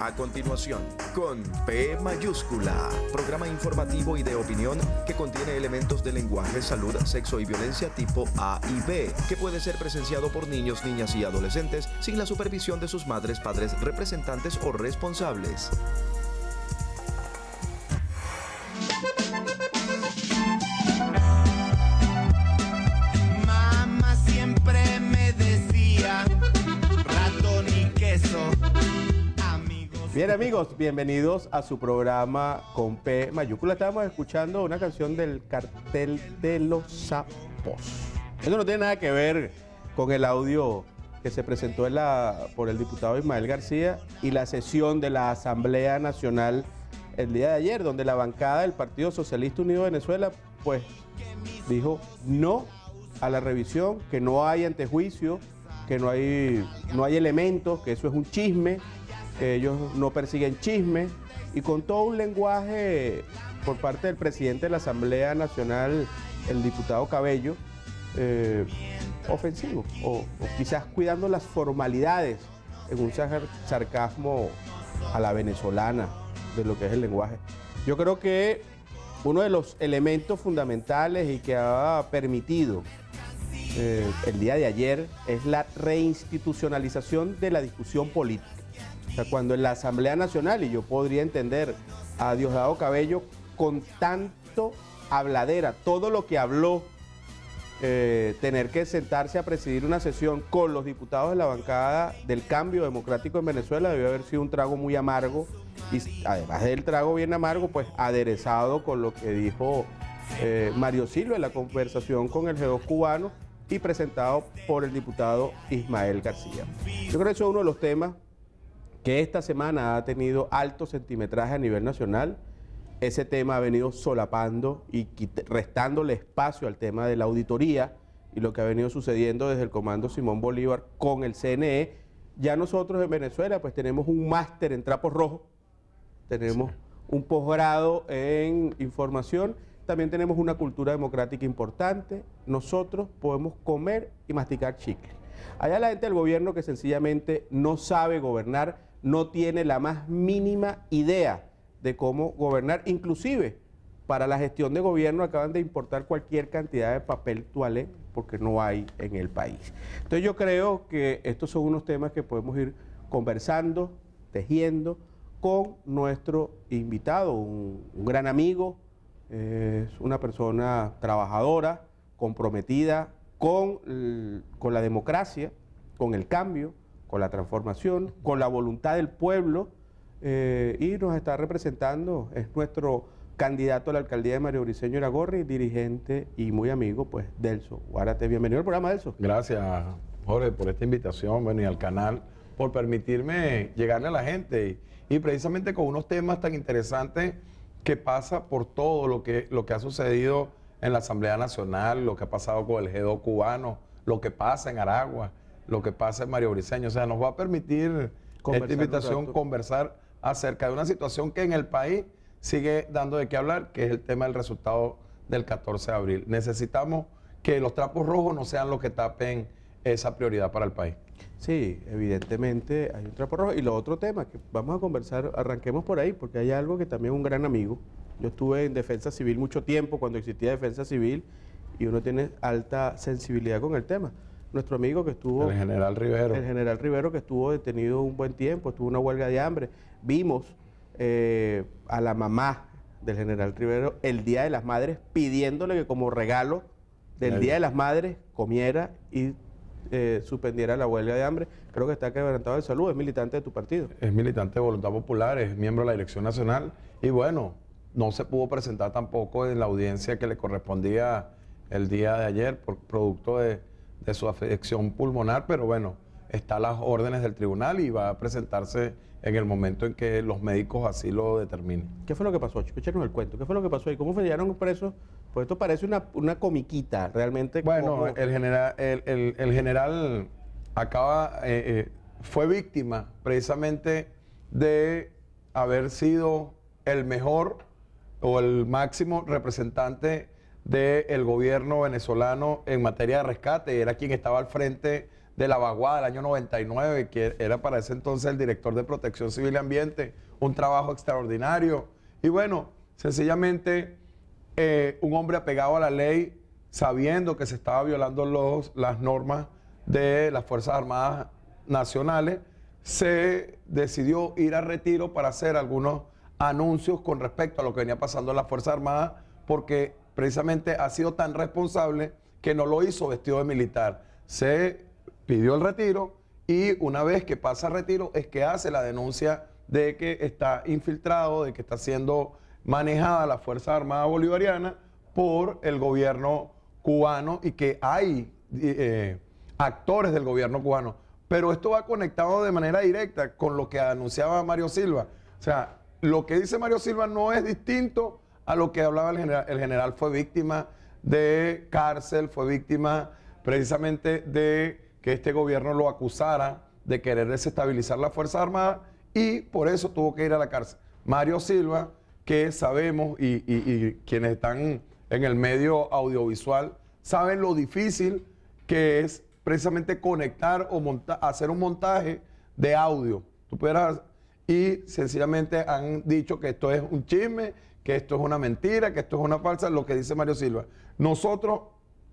A continuación, con P mayúscula, programa informativo y de opinión que contiene elementos de lenguaje, salud, sexo y violencia tipo A y B, que puede ser presenciado por niños, niñas y adolescentes sin la supervisión de sus madres, padres, representantes o responsables. Mamá siempre me decía, ratón y queso. Bien amigos, bienvenidos a su programa con P mayúscula. Estábamos escuchando una canción del Cartel de los Sapos. Eso no tiene nada que ver con el audio que se presentó por el diputado Ismael García y la sesión de la Asamblea Nacional el día de ayer, donde la bancada del Partido Socialista Unido de Venezuela pues dijo no a la revisión, que no hay antejuicio, que no hay elementos, que eso es un chisme, que ellos no persiguen chisme, y con todo un lenguaje por parte del presidente de la Asamblea Nacional, el diputado Cabello, ofensivo, o quizás cuidando las formalidades en un sarcasmo a la venezolana de lo que es el lenguaje. Yo creo que uno de los elementos fundamentales y que ha permitido el día de ayer es la reinstitucionalización de la discusión política. O sea, cuando en la Asamblea Nacional, y yo podría entender a Diosdado Cabello con tanto habladera, todo lo que habló, tener que sentarse a presidir una sesión con los diputados de la bancada del Cambio Democrático en Venezuela, debió haber sido un trago muy amargo, y además del trago bien amargo, pues aderezado con lo que dijo Mario Silva en la conversación con el G2 cubano y presentado por el diputado Ismael García. Yo creo que eso es uno de los temas que esta semana ha tenido alto centimetraje a nivel nacional. Ese tema ha venido solapando y restándole espacio al tema de la auditoría y lo que ha venido sucediendo desde el Comando Simón Bolívar con el CNE. Ya nosotros en Venezuela pues tenemos un máster en trapos rojos, tenemos un posgrado en información, también tenemos una cultura democrática importante. Nosotros podemos comer y masticar chicle. Allá la gente del gobierno que sencillamente no sabe gobernar, no tiene la más mínima idea de cómo gobernar, inclusive para la gestión de gobierno acaban de importar cualquier cantidad de papel toalé porque no hay en el país. Entonces yo creo que estos son unos temas que podemos ir conversando, tejiendo con nuestro invitado, un gran amigo, es una persona trabajadora, comprometida con la democracia, con el cambio, con la transformación, con la voluntad del pueblo, y nos está representando, es nuestro candidato a la alcaldía de Mario Briceño Iragorri, dirigente y muy amigo, pues, Delso Guárate. Bienvenido al programa, Delso. Gracias, Jorge, por esta invitación, bueno, y al canal, por permitirme llegarle a la gente, y precisamente con unos temas tan interesantes que pasa por todo lo que ha sucedido en la Asamblea Nacional, lo que ha pasado con el G2 cubano, lo que pasa en Aragua, lo que pasa en Mario Briceño. O sea, nos va a permitir esta invitación conversar acerca de una situación que en el país sigue dando de qué hablar, que es el tema del resultado del 14 de abril. Necesitamos que los trapos rojos no sean los que tapen esa prioridad para el país. Sí, evidentemente hay un trapo rojo. Y lo otro tema que vamos a conversar, arranquemos por ahí, porque hay algo que también es un gran amigo. Yo estuve en Defensa Civil mucho tiempo, cuando existía Defensa Civil, y uno tiene alta sensibilidad con el tema. Nuestro amigo que estuvo... El general Rivero. El general Rivero, que estuvo detenido un buen tiempo, estuvo en una huelga de hambre. Vimos a la mamá del general Rivero el Día de las Madres pidiéndole que como regalo del Día de las Madres comiera y suspendiera la huelga de hambre. Creo que está quebrantado de salud, es militante de tu partido. Es militante de Voluntad Popular, es miembro de la Dirección Nacional, y bueno, no se pudo presentar tampoco en la audiencia que le correspondía el día de ayer por producto de su afección pulmonar, pero bueno, está a las órdenes del tribunal y va a presentarse en el momento en que los médicos así lo determinen. ¿Qué fue lo que pasó, Chico? Échanos el cuento. ¿Qué fue lo que pasó ahí? ¿Cómo fallaron presos? Pues esto parece una comiquita, realmente. Bueno, como... el general fue víctima precisamente de haber sido el mejor o el máximo representante del gobierno venezolano en materia de rescate. Era quien estaba al frente de la vaguada del año 99, que era para ese entonces el director de Protección Civil y Ambiente, un trabajo extraordinario. Y bueno, sencillamente un hombre apegado a la ley, sabiendo que se estaba violando las normas de las Fuerzas Armadas Nacionales, se decidió ir a retiro para hacer algunos anuncios con respecto a lo que venía pasando en las Fuerzas Armadas, porque precisamente ha sido tan responsable que no lo hizo vestido de militar. Se pidió el retiro y una vez que pasa el retiro es que hace la denuncia de que está infiltrado, de que está siendo manejada la Fuerza Armada Bolivariana por el gobierno cubano y que hay actores del gobierno cubano. Pero esto va conectado de manera directa con lo que anunciaba Mario Silva. O sea, lo que dice Mario Silva no es distinto a lo que hablaba el general. El general fue víctima de cárcel, fue víctima precisamente de que este gobierno lo acusara de querer desestabilizar la Fuerza Armada y por eso tuvo que ir a la cárcel. Mario Silva, que sabemos y quienes están en el medio audiovisual saben lo difícil que es precisamente conectar o hacer un montaje de audio. Y sencillamente han dicho que esto es un chisme, que esto es una mentira, que esto es una falsa, lo que dice Mario Silva. Nosotros,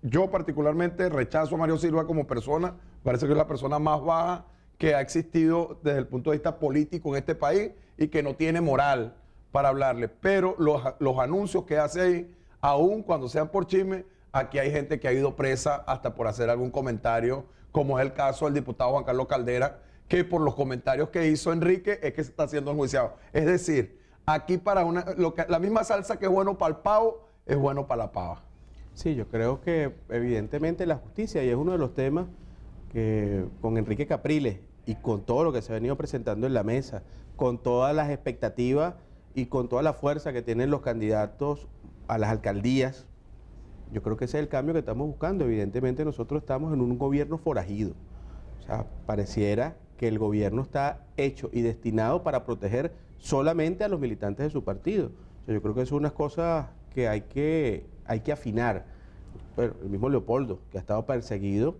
yo particularmente rechazo a Mario Silva como persona, parece que es la persona más baja que ha existido desde el punto de vista político en este país y que no tiene moral para hablarle. Pero los anuncios que hace ahí, aun cuando sean por chisme, aquí hay gente que ha ido presa hasta por hacer algún comentario, como es el caso del diputado Juan Carlos Caldera, que por los comentarios que hizo Enrique es que se está siendo enjuiciado. Es decir, aquí la misma salsa que es bueno para el pavo, es bueno para la pava. Sí, yo creo que evidentemente la justicia, y es uno de los temas que con Enrique Capriles y con todo lo que se ha venido presentando en la mesa, con todas las expectativas y con toda la fuerza que tienen los candidatos a las alcaldías, yo creo que ese es el cambio que estamos buscando. Evidentemente nosotros estamos en un gobierno forajido. O sea, pareciera que el gobierno está hecho y destinado para proteger solamente a los militantes de su partido. O sea, yo creo que son unas cosas que hay que afinar. Bueno, el mismo Leopoldo, que ha estado perseguido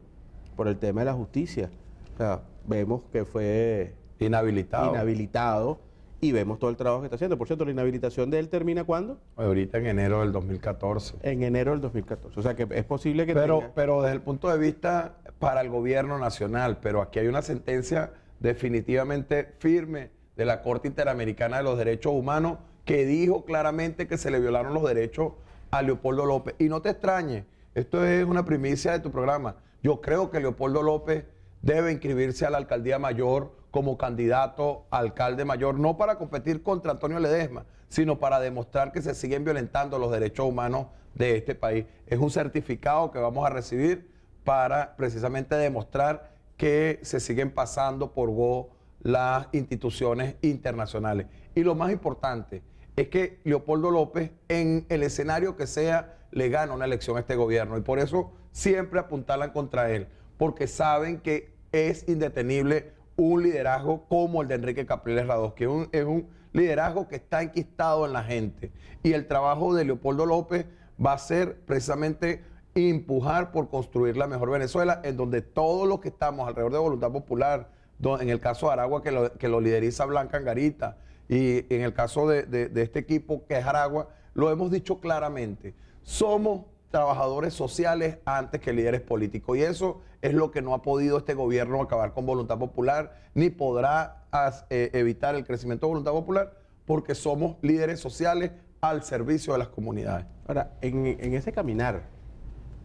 por el tema de la justicia. O sea, vemos que fue inhabilitado y vemos todo el trabajo que está haciendo. Por cierto, ¿la inhabilitación de él termina cuándo? Ahorita en enero del 2014. En enero del 2014. O sea que es posible que Pero desde el punto de vista para el gobierno nacional, pero aquí hay una sentencia definitivamente firme de la Corte Interamericana de los Derechos Humanos que dijo claramente que se le violaron los derechos a Leopoldo López. Y no te extrañes, esto es una primicia de tu programa. Yo creo que Leopoldo López debe inscribirse a la alcaldía mayor como candidato a alcalde mayor, no para competir contra Antonio Ledesma, sino para demostrar que se siguen violentando los derechos humanos de este país. Es un certificado que vamos a recibir para precisamente demostrar que se siguen pasando por go las instituciones internacionales. Y lo más importante es que Leopoldo López, en el escenario que sea, le gana una elección a este gobierno. Y por eso siempre apuntalan contra él, porque saben que es indetenible un liderazgo como el de Enrique Capriles Radós, que es un liderazgo que está enquistado en la gente. Y el trabajo de Leopoldo López va a ser precisamente empujar por construir la mejor Venezuela, en donde todos los que estamos alrededor de Voluntad Popular, en el caso de Aragua que lo lideriza Blanca Angarita, y en el caso de este equipo que es Aragua, lo hemos dicho claramente, somos trabajadores sociales antes que líderes políticos, y eso es lo que no ha podido este gobierno acabar con Voluntad Popular, ni podrá evitar el crecimiento de Voluntad Popular, porque somos líderes sociales al servicio de las comunidades. Ahora, en ese caminar,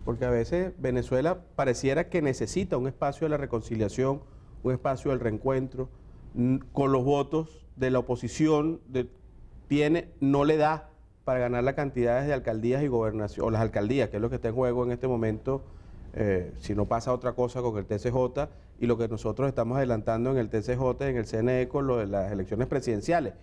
porque a veces Venezuela pareciera que necesita un espacio de la reconciliación, un espacio del reencuentro, con los votos de la oposición, no le da para ganar las cantidades de alcaldías y gobernación, o las alcaldías, que es lo que está en juego en este momento, si no pasa otra cosa con el TCJ, y lo que nosotros estamos adelantando en el TCJ, en el CNE, con lo de las elecciones presidenciales.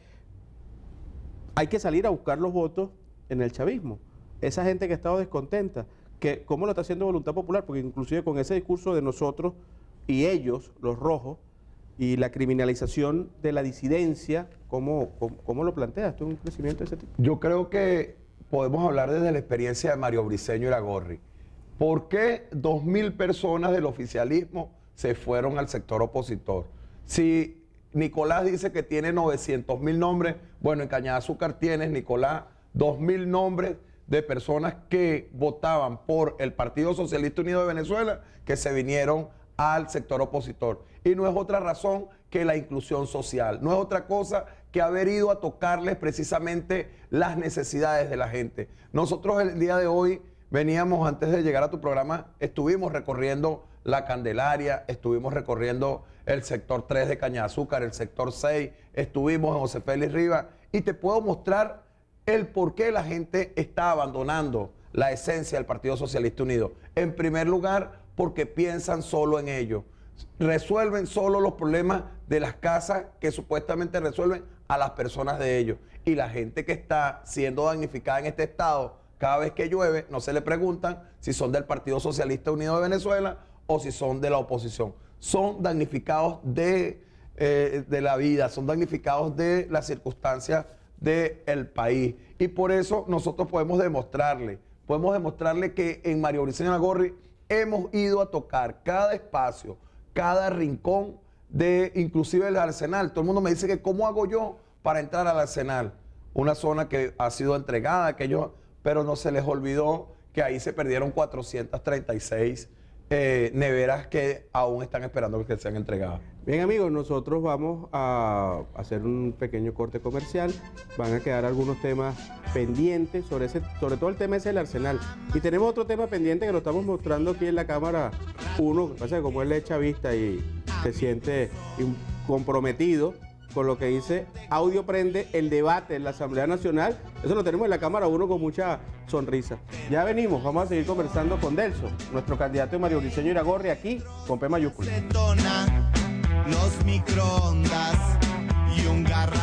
Hay que salir a buscar los votos en el chavismo. Esa gente que ha estado descontenta, que ¿cómo lo está haciendo Voluntad Popular? Porque inclusive con ese discurso de nosotros y ellos, los rojos, y la criminalización de la disidencia, ¿cómo lo planteas? ¿Esto es un crecimiento de ese tipo? Yo creo que podemos hablar desde la experiencia de Mario Briceño Iragorri. ¿Por qué 2.000 personas del oficialismo se fueron al sector opositor. Si Nicolás dice que tiene 900.000 nombres, bueno, en Cañada de Azúcar tienes, Nicolás, 2.000 nombres de personas que votaban por el Partido Socialista Unido de Venezuela que se vinieron al sector opositor. Y no es otra razón que la inclusión social, no es otra cosa que haber ido a tocarles precisamente las necesidades de la gente. Nosotros el día de hoy veníamos, antes de llegar a tu programa, estuvimos recorriendo La Candelaria, estuvimos recorriendo el sector 3 de Cañada de Azúcar, el sector 6, estuvimos en José Félix Rivas y te puedo mostrar el por qué la gente está abandonando la esencia del Partido Socialista Unido. En primer lugar, porque piensan solo en ellos. Resuelven solo los problemas de las casas que supuestamente resuelven a las personas de ellos. Y la gente que está siendo damnificada en este estado, cada vez que llueve, no se le preguntan si son del Partido Socialista Unido de Venezuela o si son de la oposición. Son damnificados de la vida, son damnificados de las circunstancias del país. Y por eso nosotros podemos demostrarle que en Mario Briceño Iragorri hemos ido a tocar cada espacio, cada rincón de inclusive el Arsenal. Todo el mundo me dice que cómo hago yo para entrar al Arsenal, una zona que ha sido entregada, pero no se les olvidó que ahí se perdieron 436 neveras que aún están esperando que sean entregadas. Bien, amigos, nosotros vamos a hacer un pequeño corte comercial. Van a quedar algunos temas pendientes sobre todo el tema ese del Arsenal. Y tenemos otro tema pendiente que lo estamos mostrando aquí en la cámara 1, que pasa que como él es chavista y se siente comprometido con lo que dice Audio Prende el debate en la Asamblea Nacional. Eso lo tenemos en la cámara 1 con mucha sonrisa. Ya venimos, vamos a seguir conversando con Delso, nuestro candidato de Mario Briceño Iragorri, aquí con P mayúscula. Los microondas y un garrafón.